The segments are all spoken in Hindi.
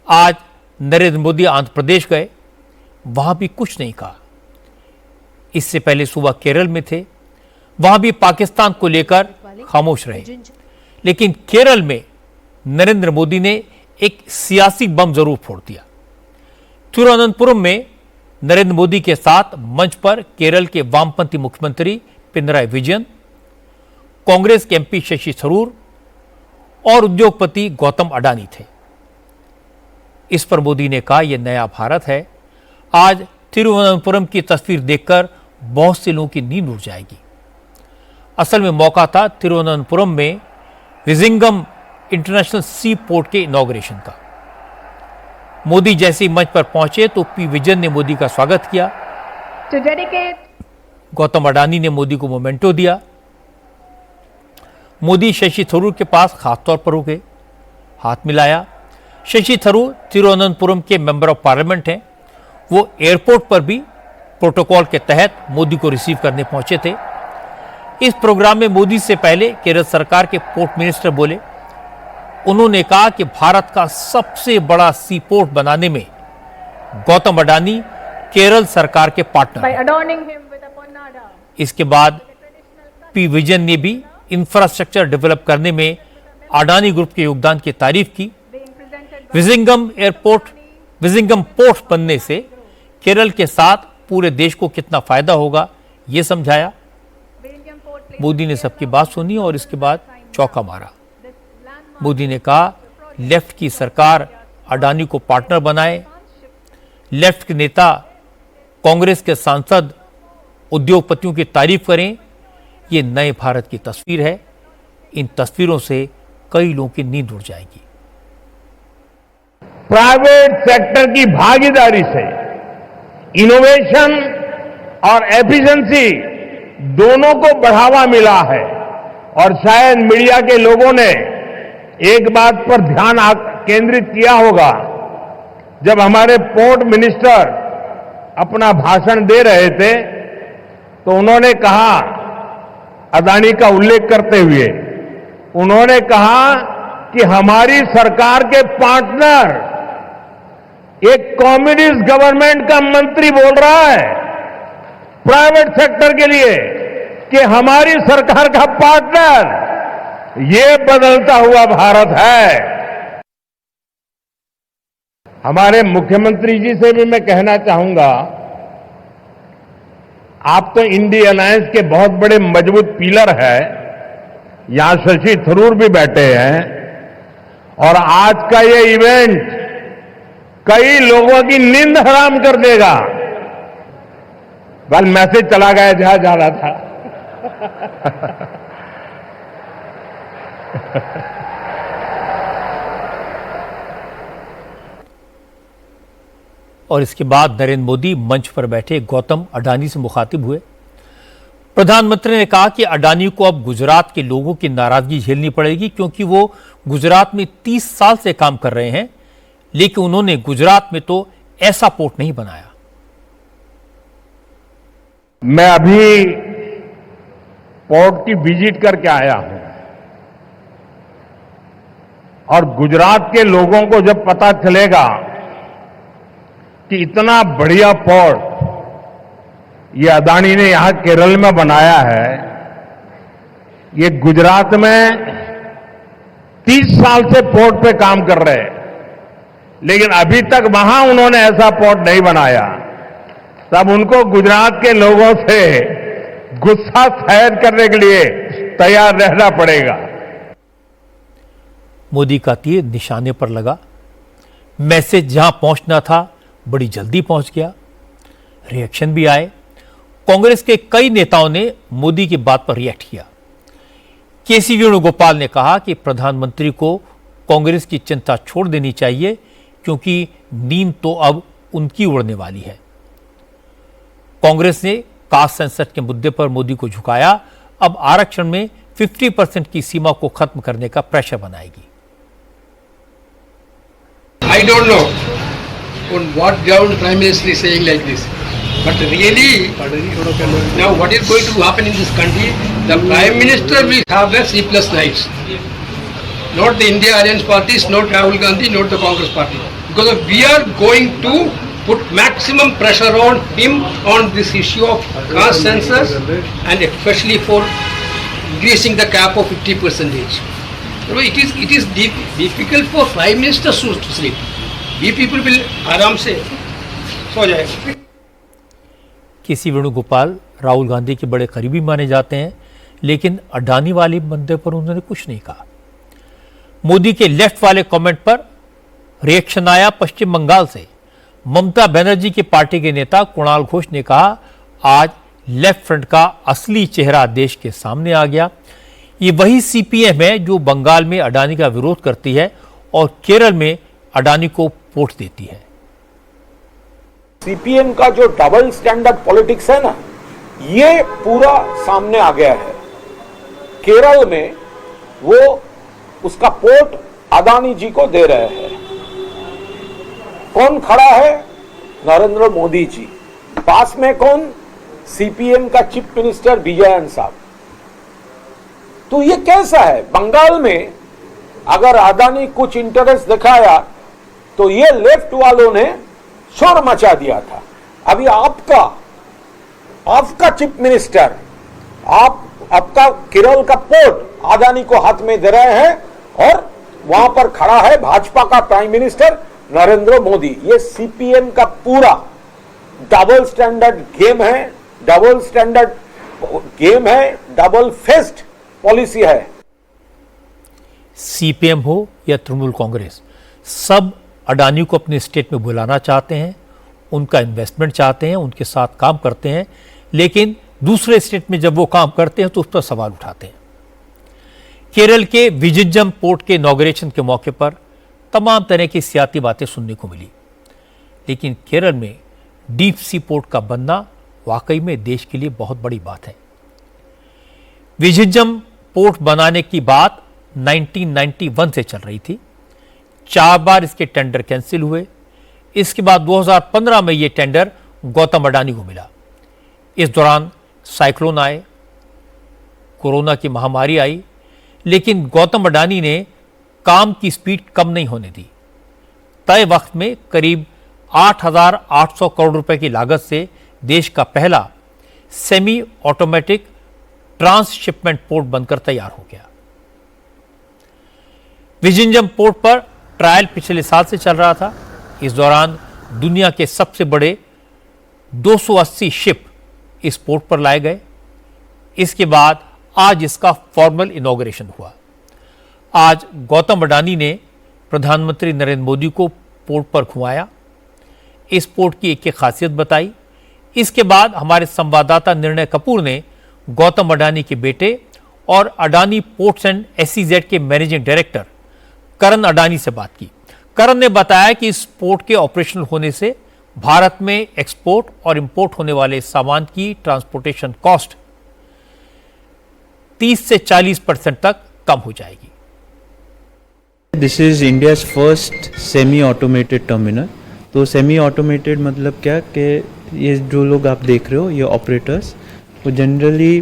आज नरेंद्र मोदी आंध्र प्रदेश गए, वहां भी कुछ नहीं कहा। इससे पहले सुबह केरल में थे, वहां भी पाकिस्तान को लेकर खामोश रहे। लेकिन केरल में नरेंद्र मोदी ने एक सियासी बम जरूर फोड़ दिया। तिरुवनंतपुरम में नरेंद्र मोदी के साथ मंच पर केरल के वामपंथी मुख्यमंत्री पिनराई विजयन, कांग्रेस के एमपी शशि थरूर और उद्योगपति गौतम अडानी थे। इस पर मोदी ने कहा, यह नया भारत है। आज तिरुवनंतपुरम की तस्वीर देखकर बहुत से लोगों की नींद उड़ जाएगी। असल में मौका था तिरुवनंतपुरम में विजिंगम इंटरनेशनल सी पोर्ट के इनॉग्रेशन का। मोदी जैसे ही मंच पर पहुंचे तो पी विजयन ने मोदी का स्वागत किया। गौतम अडानी ने मोदी को मोमेंटो दिया। मोदी शशि थरूर के पास खासतौर पर रुके, हाथ मिलाया। शशि थरूर तिरुवनंतपुरम के मेंबर ऑफ पार्लियामेंट हैं। वो एयरपोर्ट पर भी प्रोटोकॉल के तहत मोदी को रिसीव करने पहुंचे थे। इस प्रोग्राम में मोदी से पहले केरल सरकार के पोर्ट मिनिस्टर बोले। उन्होंने कहा कि भारत का सबसे बड़ा सी पोर्ट बनाने में गौतम अडानी केरल सरकार के पार्टनर हैं। इसके बाद पी विजयन ने भी इंफ्रास्ट्रक्चर डेवलप करने में अडानी ग्रुप के योगदान की तारीफ की। विजिंगम पोर्ट बनने से केरल के साथ पूरे देश को कितना फायदा होगा, यह समझाया। मोदी ने सबकी बात सुनी और इसके बाद चौका मारा। मोदी ने कहा, लेफ्ट की सरकार अडानी को पार्टनर बनाए। लेफ्ट के नेता, कांग्रेस के सांसद उद्योगपतियों की तारीफ करें। ये नए भारत की तस्वीर है। इन तस्वीरों से कई लोगों की नींद उड़ जाएगी। प्राइवेट सेक्टर की भागीदारी से इनोवेशन और एफिशिएंसी दोनों को बढ़ावा मिला है। और शायद मीडिया के लोगों ने एक बात पर ध्यान केंद्रित किया होगा, जब हमारे पोर्ट मिनिस्टर अपना भाषण दे रहे थे तो उन्होंने कहा, अडानी का उल्लेख करते हुए उन्होंने कहा कि हमारी सरकार के पार्टनर एक कम्युनिस्ट गवर्नमेंट का मंत्री बोल रहा है प्राइवेट सेक्टर के लिए कि हमारी सरकार का पार्टनर, ये बदलता हुआ भारत है। हमारे मुख्यमंत्री जी से भी मैं कहना चाहूंगा, आप तो इंडिया अलायंस के बहुत बड़े मजबूत पिलर है। यहां शशि थरूर भी बैठे हैं और आज का ये इवेंट कई लोगों की नींद हराम कर देगा। कल मैसेज चला गया जहां जा रहा था। और इसके बाद नरेंद्र मोदी मंच पर बैठे गौतम अडानी से मुखातिब हुए। प्रधानमंत्री ने कहा कि अडानी को अब गुजरात के लोगों की नाराजगी झेलनी पड़ेगी, क्योंकि वो गुजरात में 30 साल से काम कर रहे हैं, लेकिन उन्होंने गुजरात में तो ऐसा पोर्ट नहीं बनाया। मैं अभी पोर्ट की विजिट करके आया हूं और गुजरात के लोगों को जब पता चलेगा कि इतना बढ़िया पोर्ट ये अडानी ने यहां केरल में बनाया है, ये गुजरात में 30 साल से पोर्ट पे काम कर रहे हैं, लेकिन अभी तक वहां उन्होंने ऐसा पोर्ट नहीं बनाया, तब उनको गुजरात के लोगों से गुस्सा सहन करने के लिए तैयार रहना पड़ेगा। मोदी का तीर निशाने पर लगा। मैसेज जहां पहुंचना था बड़ी जल्दी पहुंच गया। रिएक्शन भी आए। कांग्रेस के कई नेताओं ने मोदी की बात पर रिएक्ट किया। केसी वेणुगोपाल ने कहा कि प्रधानमंत्री को कांग्रेस की चिंता छोड़ देनी चाहिए, क्योंकि नींद तो अब उनकी उड़ने वाली है। कांग्रेस ने कास्ट सेंसस के मुद्दे पर मोदी को झुकाया। अब आरक्षण में 50% की सीमा को खत्म करने का प्रेशर बनाएगी। I don't know on what ground Prime Minister is saying like this, but really now what is going to happen in this country? The Prime Minister will have the sleepless nights. not the India Alliance parties, not Rahul Gandhi, not the Congress party. Because we are going to put maximum pressure on him on this issue of caste census, and especially for increasing the cap of 50%. You know, it is difficult for Prime Minister to sleep. We people will आराम से सो जाएगा. केसी वेणुगोपाल राहुल गांधी के बड़े करीबी माने जाते हैं, लेकिन अडानी वाले मुद्दे पर उन्होंने कुछ नहीं कहा. मोदी के लेफ्ट वाले कमेंट पर रिएक्शन आया पश्चिम बंगाल से. ममता बनर्जी की पार्टी के नेता कुणाल घोष ने कहा, आज लेफ्ट फ्रंट का असली चेहरा देश के सामने आ गया. ये वही सीपीएम है जो बंगाल में अडानी का विरोध करती है और केरल में अडानी को वोट देती है. सीपीएम का जो डबल स्टैंडर्ड पॉलिटिक्स है ना, ये पूरा सामने आ गया है. केरल में वो उसका पोर्ट अदानी जी को दे रहे हैं. कौन खड़ा है? नरेंद्र मोदी जी. पास में कौन? सीपीएम का चीफ मिनिस्टर विजयन साहब. तो ये कैसा है? बंगाल में अगर अदानी कुछ इंटरेस्ट दिखाया तो ये लेफ्ट वालों ने शोर मचा दिया था. अभी आपका चीफ मिनिस्टर, आपका केरल का पोर्ट अदानी को हाथ में दे रहे हैं और वहां पर खड़ा है भाजपा का प्राइम मिनिस्टर नरेंद्र मोदी. ये सीपीएम का पूरा डबल स्टैंडर्ड गेम है, डबल फेस्ड पॉलिसी है. सीपीएम हो या तृणमूल कांग्रेस, सब अडानी को अपने स्टेट में बुलाना चाहते हैं, उनका इन्वेस्टमेंट चाहते हैं, उनके साथ काम करते हैं, लेकिन दूसरे स्टेट में जब वो काम करते हैं तो उस पर सवाल उठाते हैं. केरल के विजिंजम पोर्ट के इनॉग्रेशन के मौके पर तमाम तरह की सियासी बातें सुनने को मिली, लेकिन केरल में डीप सी पोर्ट का बनना वाकई में देश के लिए बहुत बड़ी बात है. विजिंजम पोर्ट बनाने की बात 1991 से चल रही थी. 4 बार इसके टेंडर कैंसिल हुए. इसके बाद 2015 में यह टेंडर गौतम अडानी को मिला. इस दौरान साइक्लोन आए, कोरोना की महामारी आई, लेकिन गौतम अडानी ने काम की स्पीड कम नहीं होने दी. तय वक्त में करीब 8,800 करोड़ रुपए की लागत से देश का पहला सेमी ऑटोमेटिक ट्रांसशिपमेंट पोर्ट बनकर तैयार हो गया. विजिंजम पोर्ट पर ट्रायल पिछले साल से चल रहा था. इस दौरान दुनिया के सबसे बड़े 280 शिप इस पोर्ट पर लाए गए. इसके बाद आज इसका फॉर्मल इनॉग्रेशन हुआ. आज गौतम अडानी ने प्रधानमंत्री नरेंद्र मोदी को पोर्ट पर घुमाया, इस पोर्ट की एक खासियत बताई. इसके बाद हमारे संवाददाता निर्णय कपूर ने गौतम अडानी के बेटे और अडानी पोर्ट्स एंड एसईजेड के मैनेजिंग डायरेक्टर करण अडानी से बात की. करण ने बताया कि इस पोर्ट के ऑपरेशनल होने से भारत में एक्सपोर्ट और इंपोर्ट होने वाले सामान की ट्रांसपोर्टेशन कॉस्ट 30 से 40% तक कम हो जाएगी. This is India's first semi automated terminal. तो सेमी ऑटोमेटेड मतलब क्या कि ये जो लोग आप देख रहे हो, ये ऑपरेटर्स, वो जनरली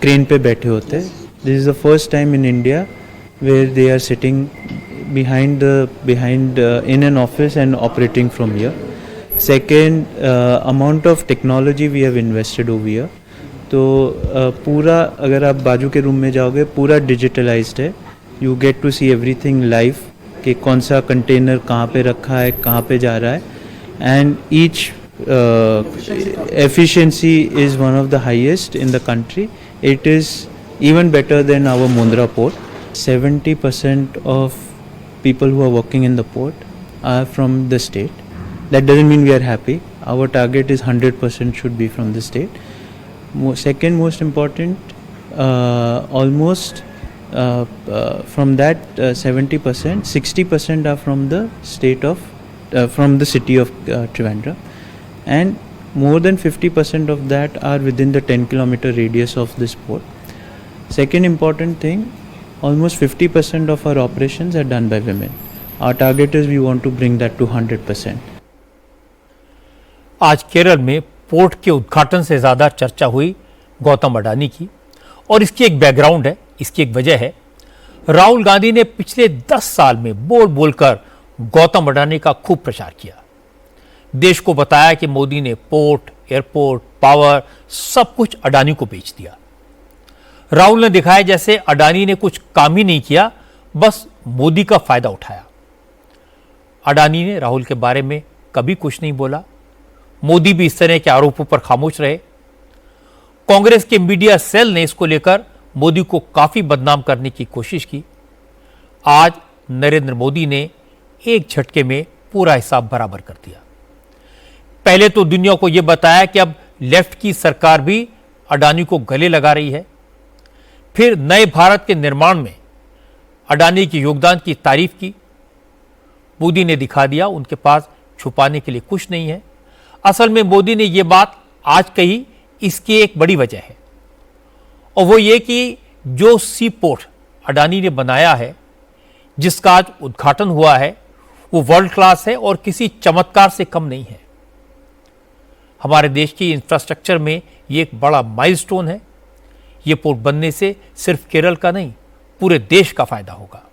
क्रेन पे बैठे होते हैं. This is the first time in India where they are sitting behind in an office and operating from here. Second, amount of technology we have invested over here. तो पूरा अगर आप बाजू के रूम में जाओगे पूरा डिजिटलाइज्ड है. You get to see everything live कि कौन सा कंटेनर कहाँ पे रखा है, कहाँ पे जा रहा है. And each efficiency is one of the highest in the country. It is even better than our Mundra port. 70% of people who are working in the port are from the state. That doesn't mean we are happy. Our target is 100% should be from the state. Second most important, almost from that 70%, 60% are from the state of, from the city of Trivandrum, and more than 50% of that are within the 10-kilometer radius of this port. Second important thing, almost 50% of our operations are done by women. Our target is we want to bring that to 100%. आज केरल में पोर्ट के उद्घाटन से ज़्यादा चर्चा हुई गौतम अडानी की, और इसकी एक बैकग्राउंड है, इसकी एक वजह है. राहुल गांधी ने पिछले 10 साल में बोल बोलकर गौतम अडानी का खूब प्रचार किया। देश को बताया कि मोदी ने पोर्ट, एयरपोर्ट, पावर सब कुछ अडानी को बेच दिया। राहुल ने दिखाया जैसे अडानी ने कुछ काम ही नहीं किया, बस मोदी का फायदा उठाया। अडानी ने राहुल के बारे में कभी कुछ नहीं बोला। मोदी भी इस तरह के आरोपों पर खामोश रहे। कांग्रेस के मीडिया सेल ने इसको लेकर मोदी को काफी बदनाम करने की कोशिश की। आज नरेंद्र मोदी ने एक झटके में पूरा हिसाब बराबर कर दिया। पहले तो दुनिया को यह बताया कि अब लेफ्ट की सरकार भी अडानी को गले लगा रही है। फिर नए भारत के निर्माण में अडानी के योगदान की तारीफ की। मोदी ने दिखा दिया उनके पास छुपाने के लिए कुछ नहीं है। असल में मोदी ने यह बात आज कही, इसकी एक बड़ी वजह है, और वो ये कि जो सी पोर्ट अडानी ने बनाया है, जिसका आज उद्घाटन हुआ है, वो वर्ल्ड क्लास है और किसी चमत्कार से कम नहीं है। हमारे देश की इंफ्रास्ट्रक्चर में ये एक बड़ा माइलस्टोन है। ये पोर्ट बनने से सिर्फ केरल का नहीं, पूरे देश का फायदा होगा।